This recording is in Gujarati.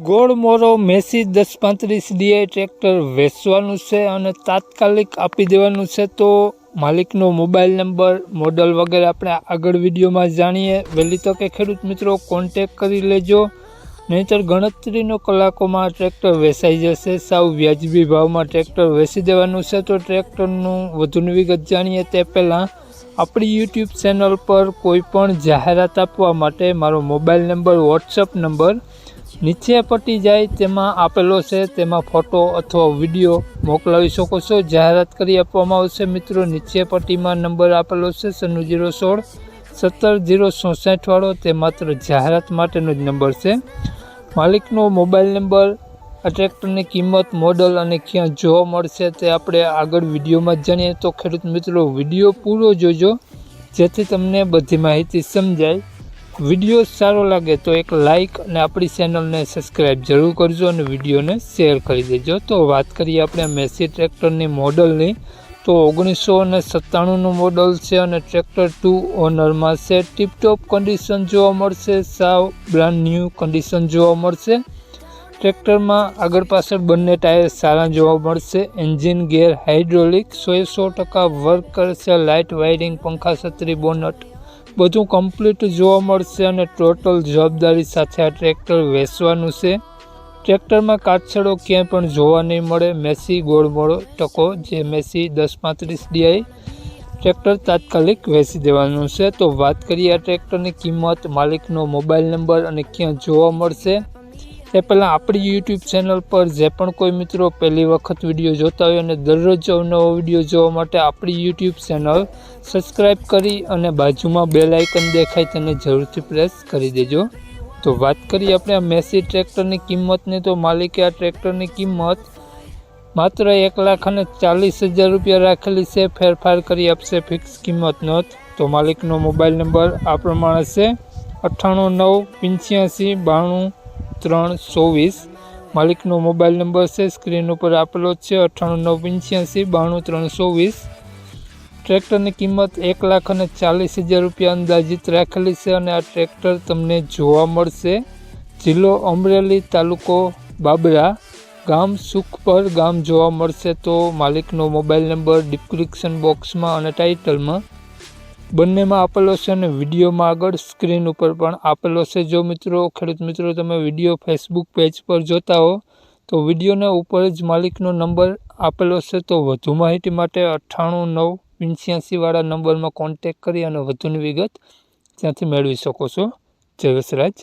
ગોળમોરો મેસી 1035 DI ટ્રેક્ટર વેચવાનું છે અને તાત્કાલિક આપી દેવાનું છે। તો માલિકનો મોબાઈલ નંબર, મોડલ વગેરે આપણે આગળ વિડીયોમાં જાણીએ। વહેલી તકે ખેડૂત મિત્રો કોન્ટેક કરી લેજો, નહીંતર ગણતરીનો કલાકોમાં ટ્રેક્ટર વેચાઈ જશે। સાવ વ્યાજબી ભાવમાં ટ્રેક્ટર વેચી દેવાનું છે। તો ટ્રેક્ટરનું વધુની વિગત જાણીએ તે પહેલાં આપણી યુટ્યુબ ચેનલ પર કોઈ પણ જાહેરાત આપવા માટે મારો મોબાઈલ નંબર, વોટ્સઅપ નંબર નીચે પટી જાય તેમાં આપેલો છે, તેમાં ફોટો અથવા વિડીયો મોકલાવી શકો છો। જાહેરાત કરી આપવામાં આવશે મિત્રો। નીચે પટ્ટીમાં નંબર આપેલો છે 96016 17064 વાળો, તે માત્ર જાહેરાત માટેનો જ નંબર છે। માલિકનો મોબાઈલ નંબર, આ ટ્રેક્ટરની કિંમત, મોડલ અને ક્યાં જોવા મળશે તે આપણે આગળ વિડીયોમાં જાણીએ। તો ખેડૂત મિત્રો વિડીયો પૂરો જોજો, જેથી તમને બધી માહિતી સમજાય। વિડીયો સારો લાગે તો એક લાઇક અને આપણી ચેનલને સબસ્ક્રાઈબ જરૂર કરજો અને વિડીયોને શેર કરી દેજો। તો વાત કરીએ આપણે મેસી ટ્રેક્ટરની મોડલની, તો 1997નું મોડલ છે અને ટ્રેક્ટર 2 ઓનરમાં છે। ટીપટોપ કન્ડિશન જોવા મળશે, સાવ બ્રાન્ડ ન્યૂ કન્ડિશન જોવા મળશે। ટ્રેક્ટરમાં આગળ પાછળ બંને ટાયર સારા જોવા મળશે। એન્જિન, ગેર, હાઇડ્રોલિક 100% વર્ક કરશે। લાઇટ, વાયરિંગ, પંખા, છત્રી, બોનટ બધું કમ્પ્લીટ જોવા મળશે અને ટોટલ જવાબદારી સાથે આ ટ્રેક્ટર વેચવાનું છે। ટ્રેક્ટરમાં કાચછડો ક્યાંય પણ જોવા નહીં મળે। મેસી ગોળમોળો ટકો જે મેસી 1035 DI ટ્રેક્ટર તાત્કાલિક વેચી દેવાનું છે। તો વાત કરીએ આ ટ્રેક્ટરની કિંમત, માલિકનો મોબાઈલ નંબર અને ક્યાં જોવા મળશે તે પહેલાં આપણી યુટ્યુબ ચેનલ પર જે પણ કોઈ મિત્રો પહેલી વખત વિડીયો જોતા હોય અને દરરોજ નવો વિડીયો જોવા માટે આપણી યુટ્યુબ ચેનલ સબસ્ક્રાઈબ કરી અને બાજુમાં બેલ આઇકન દેખાય તેને જરૂરથી પ્રેસ કરી દેજો। તો વાત કરીએ આપણે આ મેસી ટ્રેક્ટરની કિંમતની, તો માલિકે આ ટ્રેક્ટરની કિંમત માત્ર 1,40,000 રૂપિયા રાખેલી છે। ફેરફાર કરી આપશે, ફિક્સ કિંમત નોંધ। તો માલિકનો મોબાઈલ નંબર આ પ્રમાણે છે 9895892324। માલિકનો મોબાઈલ નંબર છે સ્ક્રીન ઉપર આપેલો છે 9895892324। ટ્રેક્ટરની કિંમત 1,40,000 રૂપિયા અંદાજિત રાખેલી છે અને આ ટ્રેક્ટર તમને જોવા મળશે જિલ્લો અમરેલી, તાલુકો બાબરા, ગામ સુખપર ગામ જોવા મળશે। તો માલિકનો મોબાઈલ નંબર ડિસ્ક્રિપ્શન બોક્સમાં અને ટાઇટલમાં બંનેમાં આપેલો છે અને વિડીયોમાં આગળ સ્ક્રીન ઉપર પણ આપેલો છે। જો મિત્રો, ખેડૂત મિત્રો તમે વિડીયો ફેસબુક પેજ પર જોતા હો તો વિડીયોના ઉપર જ માલિકનો નંબર આપેલો છે। તો વધુ માહિતી માટે 989585 વાળા નંબરમાં કોન્ટેક કરી અને વધુની વિગત ત્યાંથી મેળવી શકો છો। જય વસરાજ।